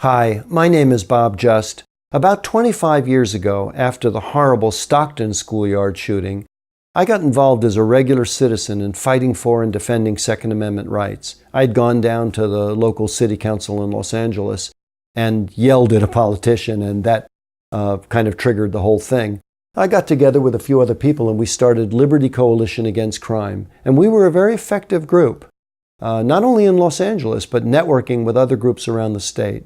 Hi, my name is Bob Just. About 25 years ago, after the horrible Stockton schoolyard shooting, I got involved as a regular citizen in fighting for and defending Second Amendment rights. I'd gone down to the local city council in Los Angeles and yelled at a politician, and that kind of triggered the whole thing. I got together with a few other people and we started Liberty Coalition Against Crime. And we were a very effective group, not only in Los Angeles, but networking with other groups around the state.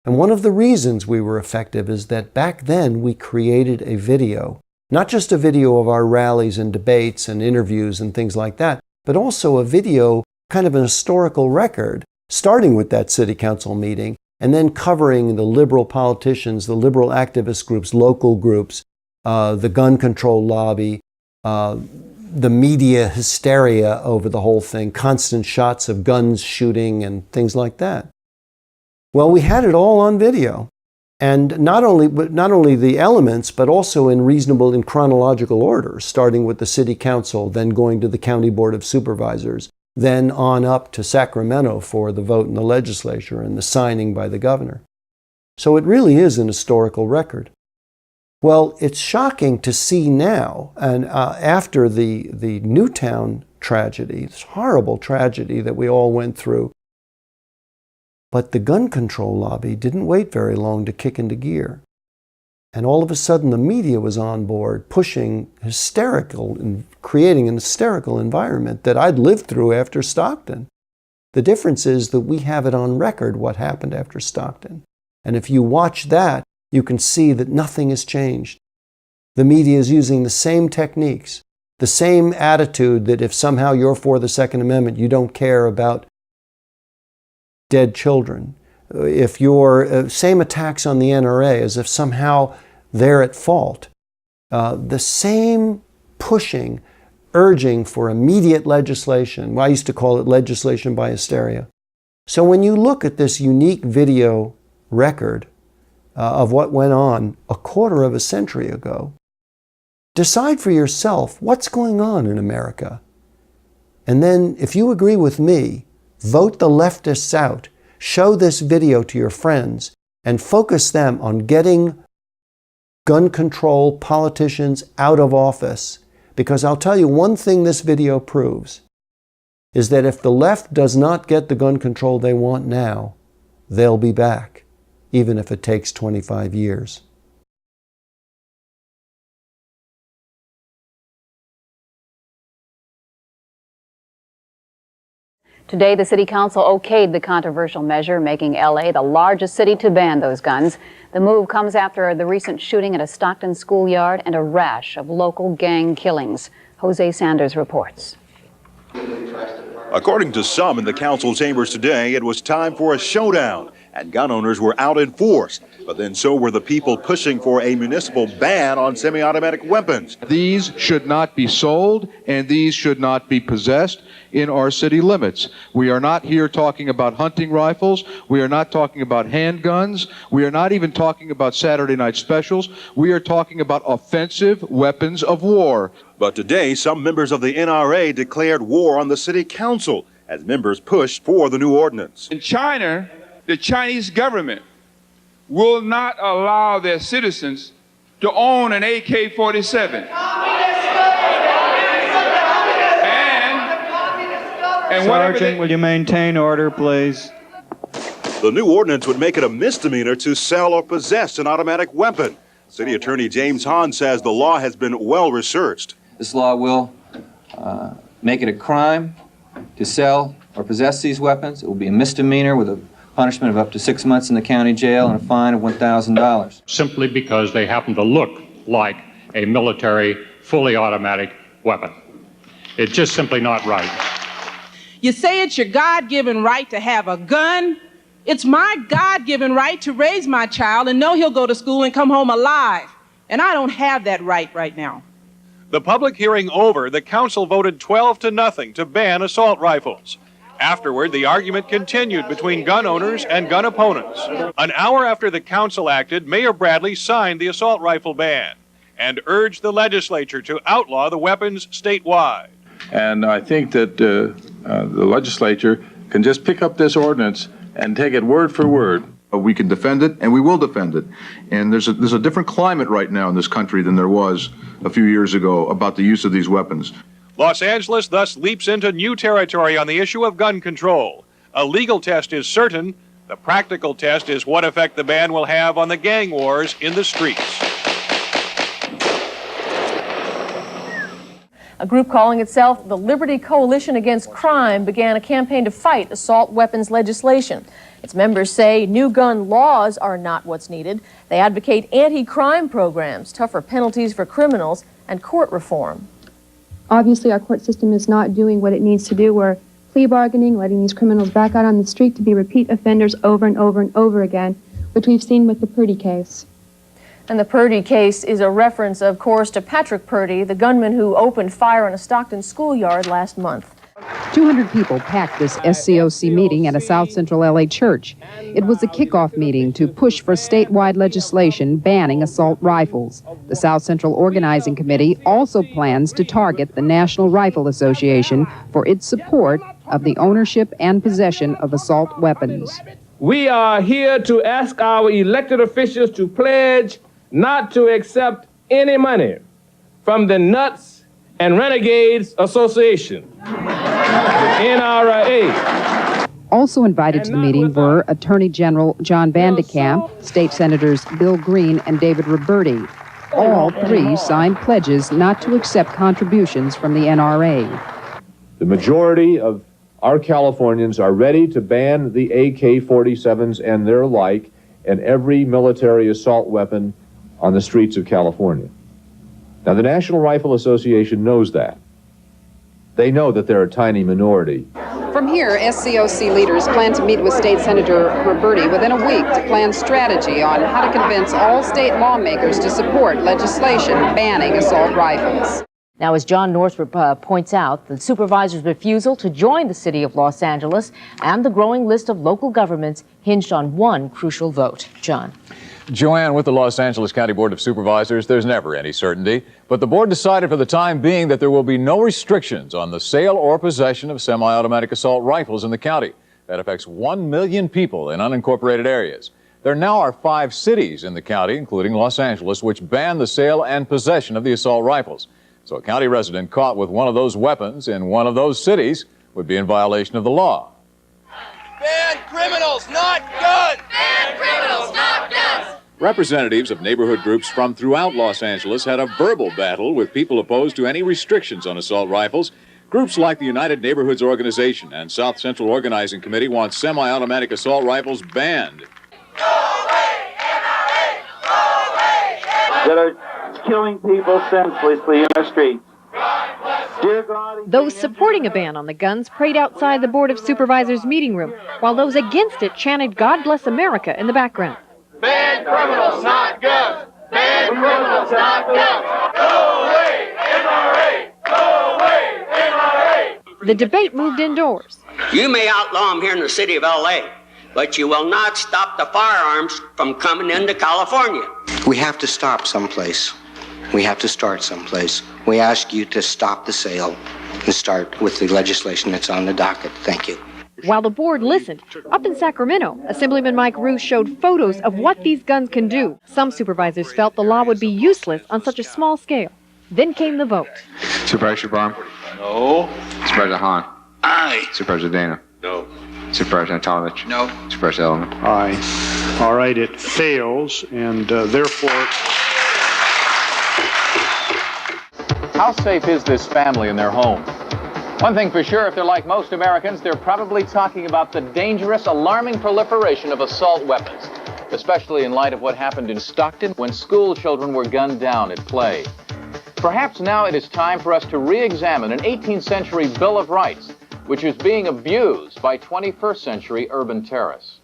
And one of the reasons we were effective is that back then we created a video, not just a video of our rallies and debates and interviews and things like that, but also a video, kind of an historical record, starting with that city council meeting and then covering the liberal politicians, the liberal activist groups, local groups, the gun control lobby, the media hysteria over the whole thing, constant shots of guns shooting and things like that. Well, we had it all on video, and not only the elements, but also in chronological order, starting with the city council, then going to the county board of supervisors, then on up to Sacramento for the vote in the legislature and the signing by the governor. So it really is an historical record. Well, it's shocking to see now, and after the Newtown tragedy, this horrible tragedy that we all went through, but the gun control lobby didn't wait very long to kick into gear. And all of a sudden the media was on board, pushing hysterical and creating an hysterical environment that I'd lived through after Stockton. The difference is that we have it on record what happened after Stockton. And if you watch that, you can see that nothing has changed. The media is using the same techniques, the same attitude that if somehow you're for the Second Amendment, you don't care about dead children. If you're, same attacks on the NRA as if somehow they're at fault. The same pushing, urging for immediate legislation. Well, I used to call it legislation by hysteria. So when you look at this unique video record of what went on a quarter of a century ago, decide for yourself what's going on in America. And then, if you agree with me, vote the leftists out, show this video to your friends, and focus them on getting gun control politicians out of office. Because I'll tell you one thing this video proves, is that if the left does not get the gun control they want now, they'll be back, even if it takes 25 years. Today, the City Council okayed the controversial measure, making LA the largest city to ban those guns. The move comes after the recent shooting at a Stockton schoolyard and a rash of local gang killings. Jose Sanders reports. According to some in the council chambers today, it was time for a showdown, and gun owners were out in force. But then so were the people pushing for a municipal ban on semi-automatic weapons. These should not be sold, and these should not be possessed in our city limits. We are not here talking about hunting rifles. We are not talking about handguns. We are not even talking about Saturday night specials. We are talking about offensive weapons of war. But today, some members of the NRA declared war on the city council as members pushed for the new ordinance. In China, the Chinese government will not allow their citizens to own an AK-47. And Sergeant, will you maintain order, please? The new ordinance would make it a misdemeanor to sell or possess an automatic weapon. City Attorney James Hahn says the law has been well researched. This law will make it a crime to sell or possess these weapons. It will be a misdemeanor with a punishment of up to 6 months in the county jail and a fine of $1,000. Simply because they happen to look like a military, fully automatic weapon. It's just simply not right. You say it's your God-given right to have a gun. It's my God-given right to raise my child and know he'll go to school and come home alive. And I don't have that right now. The public hearing over, the council voted 12-0 to ban assault rifles. Afterward, the argument continued between gun owners and gun opponents. An hour after the council acted, Mayor Bradley signed the assault rifle ban and urged the legislature to outlaw the weapons statewide. And I think that the legislature can just pick up this ordinance and take it word for word. We can defend it, and we will defend it. And there's a different climate right now in this country than there was a few years ago about the use of these weapons. Los Angeles thus leaps into new territory on the issue of gun control. A legal test is certain. The practical test is what effect the ban will have on the gang wars in the streets. A group calling itself the Liberty Coalition Against Crime began a campaign to fight assault weapons legislation. Its members say new gun laws are not what's needed. They advocate anti-crime programs, tougher penalties for criminals, and court reform. Obviously, our court system is not doing what it needs to do. We're plea bargaining, letting these criminals back out on the street to be repeat offenders over and over and over again, which we've seen with the Purdy case. And the Purdy case is a reference, of course, to Patrick Purdy, the gunman who opened fire on a Stockton schoolyard last month. 200 people packed this SCOC meeting at a South Central LA church. It was a kickoff meeting to push for statewide legislation banning assault rifles. The South Central Organizing Committee also plans to target the National Rifle Association for its support of the ownership and possession of assault weapons. We are here to ask our elected officials to pledge not to accept any money from the Nuts and Renegades Association, NRA. Also invited to the meeting were Attorney General John Vandekamp, State Senators Bill Green and David Roberti. All three signed pledges not to accept contributions from the NRA. The majority of our Californians are ready to ban the AK-47s and their like and every military assault weapon on the streets of California. Now, the National Rifle Association knows that. They know that they're a tiny minority. From here, SCOC leaders plan to meet with State Senator Roberti within a week to plan strategy on how to convince all state lawmakers to support legislation banning assault rifles. Now, as John Northrup points out, the supervisor's refusal to join the city of Los Angeles and the growing list of local governments hinged on one crucial vote. John. Joanne, with the Los Angeles County Board of Supervisors, there's never any certainty, but the board decided for the time being that there will be no restrictions on the sale or possession of semi-automatic assault rifles in the county. That affects 1 million people in unincorporated areas. There now are 5 cities in the county, including Los Angeles, which ban the sale and possession of the assault rifles. So a county resident caught with one of those weapons in one of those cities would be in violation of the law. Ban criminals, not guns! Ban criminals, not guns! Representatives of neighborhood groups from throughout Los Angeles had a verbal battle with people opposed to any restrictions on assault rifles. Groups like the United Neighborhoods Organization and South Central Organizing Committee want semi-automatic assault rifles banned. Go away, NRA! Go away, NRA! That are killing people senselessly in our streets. Dear God, those supporting a ban on the guns prayed outside the Board of Supervisors meeting room, while those against it chanted "God Bless America" in the background. Ban criminals, not guns! Ban criminals, not guns! Go away, NRA! Go away, NRA! The debate moved indoors. You may outlaw them here in the city of L.A., but you will not stop the firearms from coming into California. We have to stop someplace. We have to start someplace. We ask you to stop the sale and start with the legislation that's on the docket. Thank you. While the board listened, up in Sacramento, Assemblyman Mike Roos showed photos of what these guns can do. Some supervisors felt the law would be useless on such a small scale. Then came the vote. Supervisor Barham? No. Supervisor Hahn? Aye. Supervisor Dana? No. Supervisor Antonovich? No. Supervisor Elliman? Aye. All right, it fails, and therefore... How safe is this family in their home? One thing for sure, if they're like most Americans, they're probably talking about the dangerous, alarming proliferation of assault weapons, especially in light of what happened in Stockton when school children were gunned down at play. Perhaps now it is time for us to re-examine an 18th century Bill of Rights, which is being abused by 21st century urban terrorists.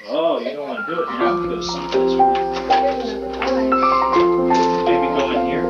Oh, you don't want to do it. You're going to have to go someplace. Maybe go in here.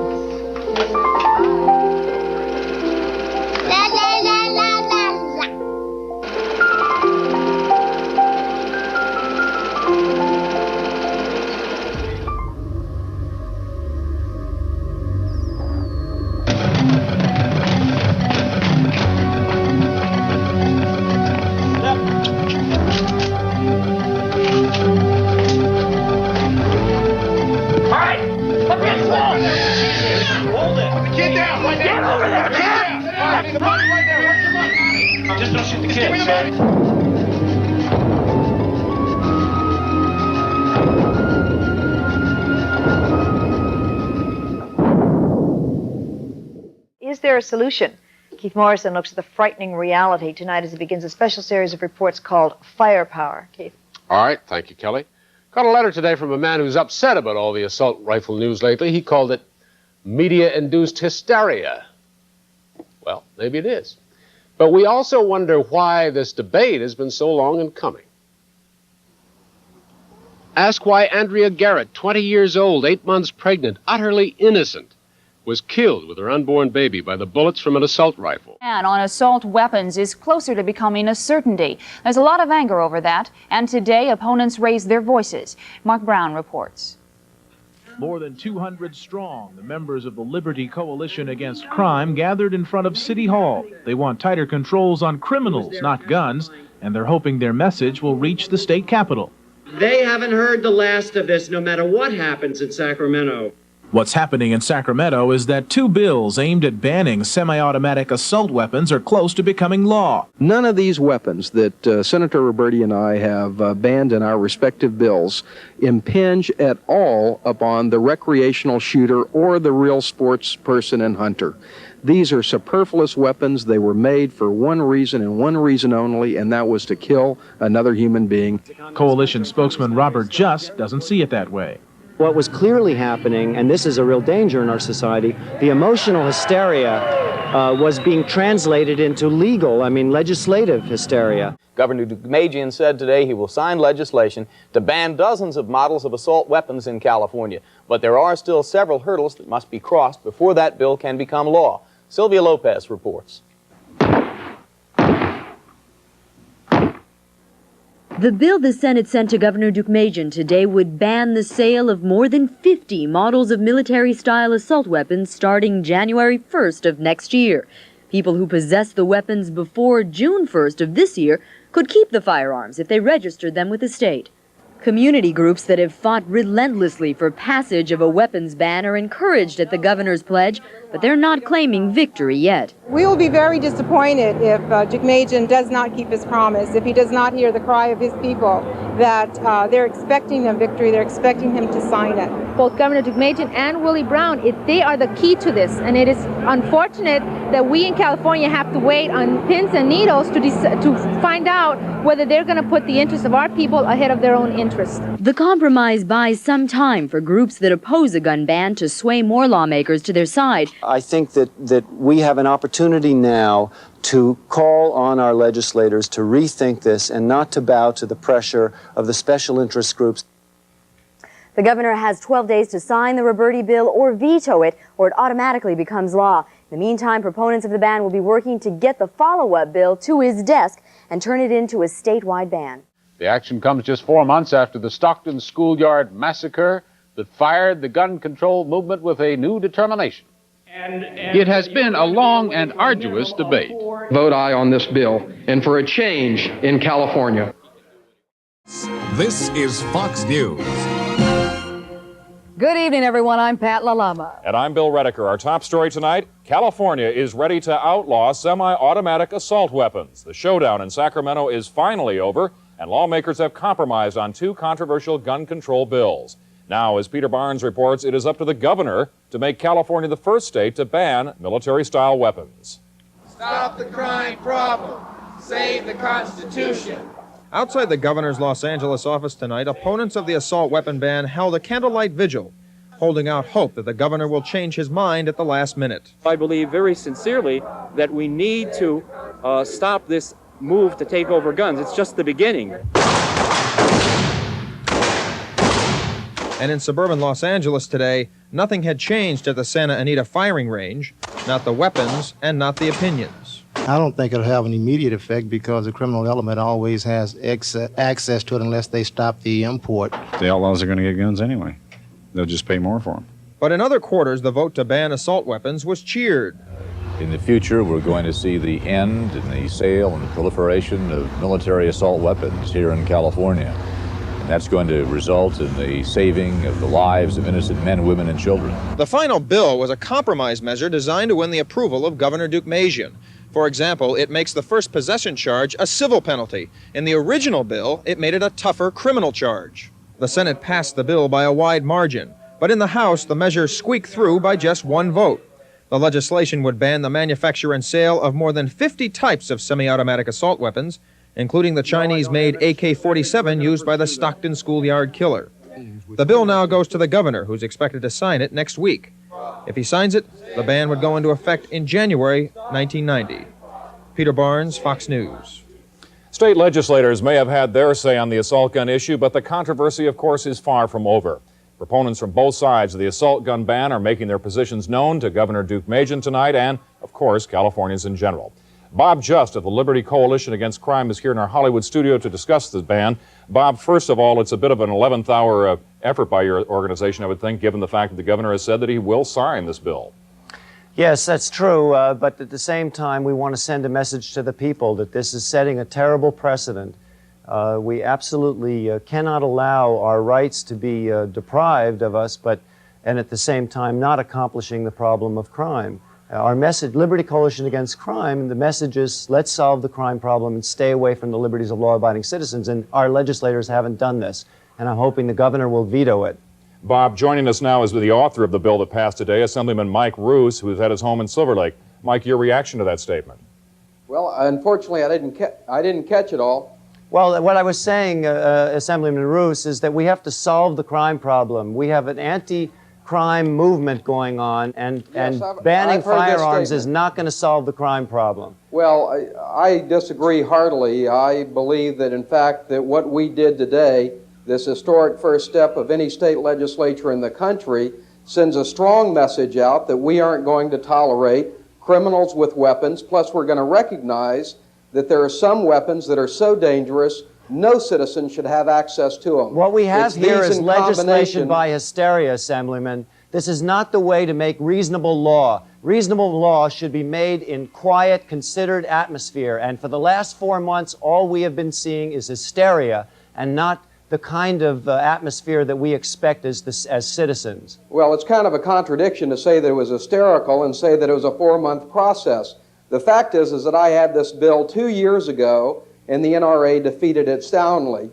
Revolution. Is there a solution? Keith Morrison looks at the frightening reality tonight as he begins a special series of reports called Firepower. Keith. All right, thank you, Kelly. Got a letter today from a man who's upset about all the assault rifle news lately. He called it media-induced hysteria. Well, maybe it is. But we also wonder why this debate has been so long in coming. Ask why Andrea Garrett, 20 years old, 8 months pregnant, utterly innocent, was killed with her unborn baby by the bullets from an assault rifle. Ban on assault weapons is closer to becoming a certainty. There's a lot of anger over that, and today opponents raised their voices. Mark Brown reports. More than 200 strong, the members of the Liberty Coalition Against Crime gathered in front of City Hall. They want tighter controls on criminals, not guns, and they're hoping their message will reach the state capitol. They haven't heard the last of this, no matter what happens in Sacramento. What's happening in Sacramento is that 2 bills aimed at banning semi-automatic assault weapons are close to becoming law. None of these weapons that Senator Roberti and I have banned in our respective bills impinge at all upon the recreational shooter or the real sports person and hunter. These are superfluous weapons. They were made for one reason and one reason only, and that was to kill another human being. Coalition spokesman Robert Just doesn't see it that way. What was clearly happening, and this is a real danger in our society, the emotional hysteria was being translated into legislative hysteria. Governor Deukmejian said today he will sign legislation to ban dozens of models of assault weapons in California. But there are still several hurdles that must be crossed before that bill can become law. Sylvia Lopez reports. The bill the Senate sent to Governor Deukmejian today would ban the sale of more than 50 models of military-style assault weapons starting January 1st of next year. People who possess the weapons before June 1st of this year could keep the firearms if they registered them with the state. Community groups that have fought relentlessly for passage of a weapons ban are encouraged at the governor's pledge, but they're not claiming victory yet. We will be very disappointed if Deukmejian does not keep his promise, if he does not hear the cry of his people that they're expecting a victory, they're expecting him to sign it. Both Governor Deukmejian and Willie Brown, they are the key to this, and it is unfortunate that we in California have to wait on pins and needles to find out whether they're going to put the interests of our people ahead of their own interests. The compromise buys some time for groups that oppose a gun ban to sway more lawmakers to their side. I think that we have an opportunity now to call on our legislators to rethink this and not to bow to the pressure of the special interest groups. The governor has 12 days to sign the Roberti bill or veto it, or it automatically becomes law. In the meantime, proponents of the ban will be working to get the follow-up bill to his desk and turn it into a statewide ban. The action comes just 4 months after the Stockton schoolyard massacre that fired the gun control movement with a new determination. It has been a long and arduous debate. Vote aye on this bill and for a change in California. This is Fox News. Good evening, everyone. I'm Pat LaLama. And I'm Bill Redeker. Our top story tonight, California is ready to outlaw semi-automatic assault weapons. The showdown in Sacramento is finally over, and lawmakers have compromised on 2 controversial gun control bills. Now, as Peter Barnes reports, it is up to the governor to make California the first state to ban military-style weapons. Stop the crime problem. Save the Constitution. Outside the governor's Los Angeles office tonight, opponents of the assault weapon ban held a candlelight vigil, holding out hope that the governor will change his mind at the last minute. I believe very sincerely that we need to stop this move to take over guns. It's just the beginning. And in suburban Los Angeles today, nothing had changed at the Santa Anita firing range, not the weapons and not the opinions. I don't think it'll have an immediate effect because the criminal element always has access to it unless they stop the import. The outlaws are going to get guns anyway. They'll just pay more for them. But in other quarters, the vote to ban assault weapons was cheered. In the future, we're going to see the end and the sale and the proliferation of military assault weapons here in California. And that's going to result in the saving of the lives of innocent men, women, and children. The final bill was a compromise measure designed to win the approval of Governor Deukmejian. For example, it makes the first possession charge a civil penalty. In the original bill, it made it a tougher criminal charge. The Senate passed the bill by a wide margin, but in the House, the measure squeaked through by just one vote. The legislation would ban the manufacture and sale of more than 50 types of semi-automatic assault weapons, including the Chinese-made AK-47 used by the Stockton schoolyard killer. The bill now goes to the governor, who's expected to sign it next week. If he signs it, the ban would go into effect in January 1990. Peter Barnes, Fox News. State legislators may have had their say on the assault gun issue, but the controversy, of course, is far from over. Proponents from both sides of the assault gun ban are making their positions known to Governor Duke-Majan tonight and, of course, Californians in general. Bob Just of the Liberty Coalition Against Crime is here in our Hollywood studio to discuss the ban. Bob, first of all, it's a bit of an 11th hour effort by your organization, I would think, given the fact that the governor has said that he will sign this bill. Yes, that's true, but at the same time, we want to send a message to the people that this is setting a terrible precedent. We absolutely cannot allow our rights to be deprived of us, and at the same time not accomplishing the problem of crime. Our message, Liberty Coalition Against Crime, the message is let's solve the crime problem and stay away from the liberties of law-abiding citizens, and our legislators haven't done this, and I'm hoping the governor will veto it. Bob, joining us now is the author of the bill that passed today, Assemblyman Mike Roos, who's at his home in Silver Lake. Mike, your reaction to that statement? Well, unfortunately, I didn't catch it all. Well, what I was saying, Assemblyman Roos, is that we have to solve the crime problem. We have an anti-crime movement going on, and banning firearms is not going to solve the crime problem. Well, I disagree heartily. I believe that, in fact, that what we did today, this historic first step of any state legislature in the country, sends a strong message out that we aren't going to tolerate criminals with weapons. Plus, we're going to recognize that there are some weapons that are so dangerous, no citizen should have access to them. What we have here is legislation by hysteria, Assemblyman. This is not the way to make reasonable law. Reasonable law should be made in quiet, considered atmosphere. And for the last 4 months, all we have been seeing is hysteria and not the kind of atmosphere that we expect as citizens. Well, it's kind of a contradiction to say that it was hysterical and say that it was a 4-month process. The fact is that I had this bill 2 years ago, and the NRA defeated it soundly.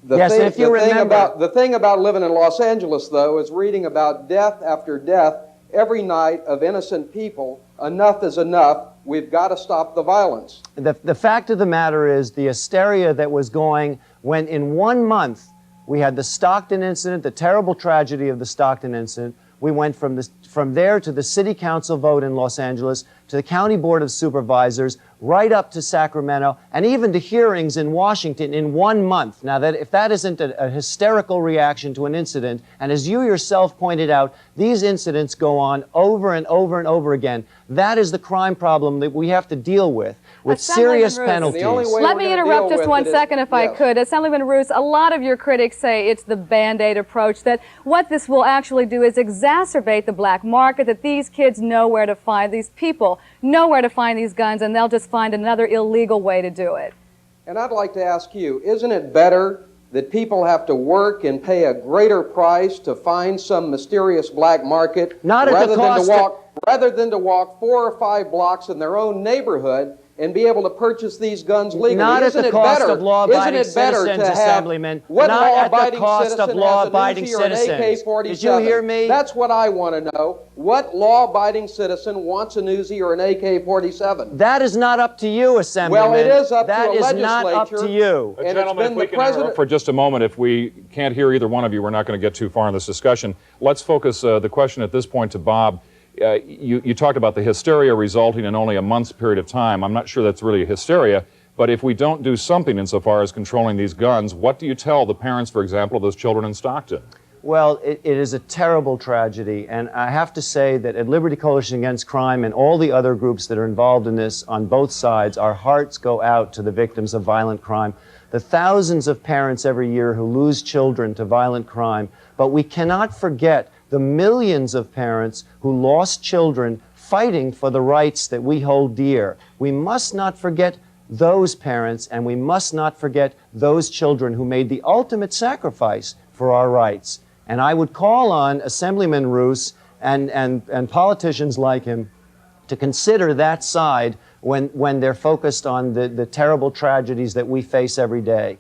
The thing about living in Los Angeles, though, is reading about death after death every night of innocent people. Enough is enough. We've got to stop the violence. The fact of the matter is the hysteria that was going when in 1 month we had the Stockton incident, the terrible tragedy of the Stockton incident. We went from there to the city council vote in Los Angeles, to the county board of supervisors, right up to Sacramento, and even to hearings in Washington in 1 month. Now, if that isn't a hysterical reaction to an incident, and as you yourself pointed out, these incidents go on over and over and over again, that is the crime problem that we have to deal with serious penalties. Let me interrupt just 1 second if I could. Assemblyman Roos, a lot of your critics say it's the Band-Aid approach, that what this will actually do is exacerbate the black market, that these kids know where to find these people, know where to find these guns, and they'll just find another illegal way to do it. And I'd like to ask you, isn't it better that people have to work and pay a greater price to find some mysterious black market rather than to walk 4 or 5 blocks in their own neighborhood and be able to purchase these guns legally? Not at the cost of law-abiding citizens, Assemblyman. Not at the cost of law-abiding citizens. Did you hear me? That's what I want to know. What law-abiding citizen wants an Uzi or an AK-47? That is not up to you, Assemblyman. Well, it is up to a legislature. legislature. That is not up to you. Gentlemen, if we can interrupt for just a moment, if we can't hear either one of you, we're not going to get too far in this discussion. Let's focus the question at this point to Bob. You talked about the hysteria resulting in only a month's period of time. I'm not sure that's really hysteria, but if we don't do something insofar as controlling these guns, what do you tell the parents, for example, of those children in Stockton? Well, it is a terrible tragedy, and I have to say that at Liberty Coalition Against Crime and all the other groups that are involved in this on both sides, our hearts go out to the victims of violent crime, the thousands of parents every year who lose children to violent crime, but we cannot forget the millions of parents who lost children fighting for the rights that we hold dear. We must not forget those parents, and we must not forget those children who made the ultimate sacrifice for our rights. And I would call on Assemblyman Roos and politicians like him to consider that side when they're focused on the terrible tragedies that we face every day.